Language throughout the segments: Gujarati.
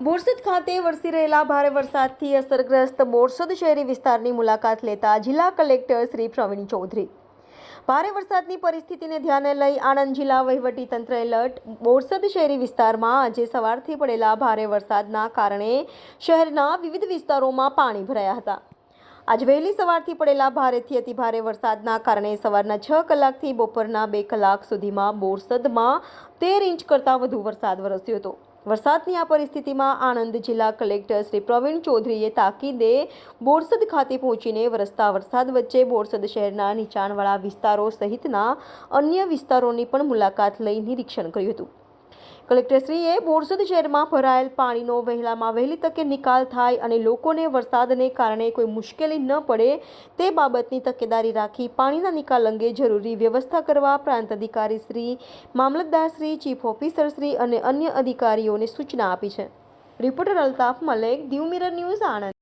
બોરસદ ખાતે વરસી રહેલા ભારે વરસાદથી અસરગ્રસ્ત બોરસદ શહેરી વિસ્તારની મુલાકાત લેતા જિલ્લા કલેક્ટર શ્રી પ્રવીણ ચૌધરી ભારે વરસાદની પરિસ્થિતિને ધ્યાને લઈ આણંદ જિલ્લા વહીવટીતંત્ર એલર્ટ બોરસદ શહેરી વિસ્તારમાં આજે સવારથી પડેલા ભારે વરસાદના કારણે શહેરના વિવિધ વિસ્તારોમાં પાણી ભરાયા હતા। આજ વહેલી સવારથી પડેલા ભારેથી અતિભારે વરસાદના કારણે સવારના 6 કલાકથી બપોરના 2 કલાક સુધીમાં બોરસદમાં 13 ઇંચ કરતાં વધુ વરસાદ વરસ્યો હતો। વરસાદની આ પરિસ્થિતિમાં આણંદ જિલ્લા કલેક્ટર શ્રી પ્રવીણ ચૌધરીએ તાકીદે બોરસદ ખાતે પહોંચીને વરસતા વરસાદ વચ્ચે બોરસદ શહેરના નીચાણવાળા વિસ્તારો સહિતના અન્ય વિસ્તારોની પણ મુલાકાત લઈ નિરીક્ષણ કર્યું હતું। કલેક્ટરશ્રીએ બોરસદ શહેરમાં ભરાયેલ પાણીનો વહેલામાં વહેલી તકે નિકાલ થાય અને લોકોને વરસાદને કારણે કોઈ મુશ્કેલી ન પડે તે બાબતની તકેદારી રાખી પાણીના નિકાલ અંગે જરૂરી વ્યવસ્થા કરવા પ્રાંત અધિકારી શ્રી, મામલતદાર શ્રી, ચીફ ઓફિસર શ્રી અને અન્ય અધિકારીઓને સૂચના આપી છે। Reporter Altaf Malek, Diu mirror news, Anand.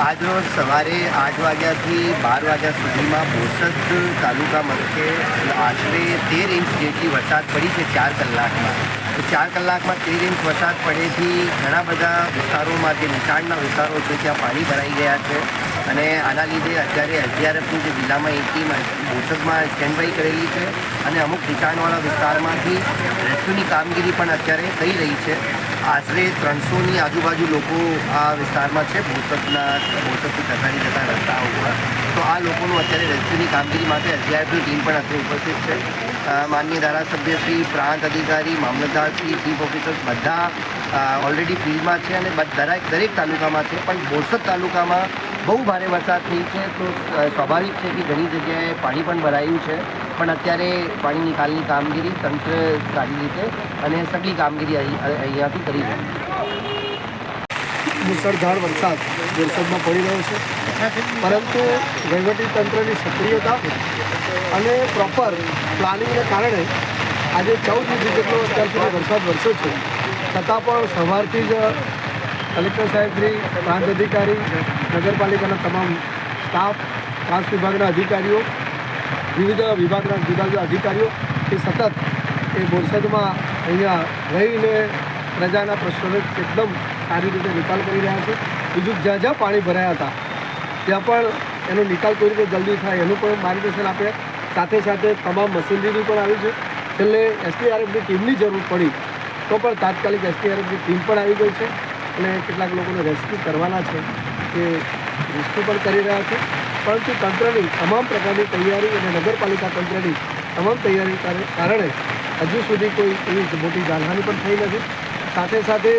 આજરોજ સવારે 8 વાગ્યાથી 12 વાગ્યા સુધીમાં બોરસદ તાલુકા મથકે આશરે 13 ઇંચ જેટલી વરસાદ પડી છે 4 કલાકમાં। તો 4 કલાકમાં 13 ઇંચ વરસાદ પડેથી ઘણા બધા વિસ્તારોમાં જે નીચાણના વિસ્તારો છે ત્યાં પાણી ભરાઈ ગયા છે અને આના લીધે અત્યારે SDRFની જે જિલ્લામાં એક ટીમ બોરસદમાં સ્ટેન્ડ બાય કરેલી છે અને અમુક નીચાણવાળા વિસ્તારમાંથી રેસ્ક્યુની કામગીરી પણ અત્યારે થઈ રહી છે। આશરે 300ની આજુબાજુ લોકો આ વિસ્તારમાં છે બોરસદથી કસારી જતા રસ્તા ઉપર। તો આ લોકોનું અત્યારે રેસ્ક્યુની કામગીરી માટે SDRFની ટીમ પણ અત્યારે ઉપસ્થિત છે। માનનીય ધારાસભ્યશ્રી, પ્રાંત અધિકારી, મામલતદારશ્રી, ચીફ ઓફિસર્સ બધા ઓલરેડી ફિલ્ડમાં છે અને દરેક તાલુકામાં છે। પણ બોરસદ તાલુકામાં બહુ ભારે વરસાદ થઈ છે તો સ્વાભાવિક છે કે ઘણી જગ્યાએ પાણી પણ ભરાયું છે પણ અત્યારે પાણી નિકાલની કામગીરી તંત્ર સારી રીતે અને સગલી કામગીરી અહીંયાથી કરી રહી છે। મુસળધાર વરસાદ બોરસદમાં પડી રહ્યો છે પરંતુ વહીવટીતંત્રની સક્રિયતા અને પ્રોપર પ્લાનિંગને કારણે આજે 14 ઇંચ જેટલો અત્યાર સુધી વરસાદ વરસ્યો છે છતાં પણ સવારથી જ કલેક્ટર સાહેબશ્રી, પ્રાંત અધિકારી, નગરપાલિકાના તમામ સ્ટાફ, ટ્રાન્સ વિભાગના અધિકારીઓ, વિવિધ વિભાગના જુદા જુદા અધિકારીઓ એ સતત એ બોરસદમાં અહીંયા રહીને પ્રજાના પ્રશ્નોનો એકદમ સારી રીતે નિકાલ કરી રહ્યા છે। બીજું જ્યાં જ્યાં પાણી ભરાયા હતા ત્યાં પણ એનો નિકાલ કઈ રીતે જલ્દી થાય એનું પણ માર્ગદર્શન આપે। સાથે સાથે તમામ મશીનરી પણ આવી છે। છેલ્લે SDRFની ટીમની જરૂર પડી તો પણ તાત્કાલિક SDRFની ટીમ પણ આવી ગઈ છે અને કેટલાક લોકોને રેસ્ક્યુ કરવાના છે તે રેસ્ક્યુ પણ કરી રહ્યા છે। પરંતુ તંત્રની તમામ પ્રકારની તૈયારી અને નગરપાલિકા તંત્રની તમામ તૈયારી કારણે હજુ સુધી કોઈ એવી મોટી જાનહાનિ પણ થઈ નથી। સાથે સાથે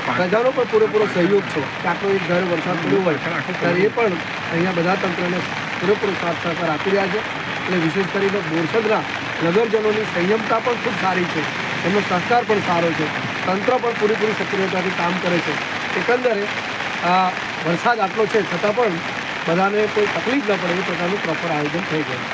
પ્રજાનો પણ પૂરેપૂરો સહયોગ છે કે આટલો એક ઘરે વરસાદ પડ્યો હોય ત્યારે એ પણ અહીંયા બધા તંત્રને પૂરેપૂરો સાથ સહકાર આપી રહ્યા છે। એટલે વિશેષ કરીને બોરસદના નગરજનોની સંયમતા પણ ખૂબ સારી છે, એમનો સહકાર પણ સારો છે, તંત્ર પણ પૂરેપૂરી સક્રિયતાથી કામ કરે છે। એકંદરે આ વરસાદ આટલો છે છતાં પણ બધાને કોઈ તકલીફ ન પડે એ પ્રકારનું પ્રોપર આયોજન થઈ ગયું।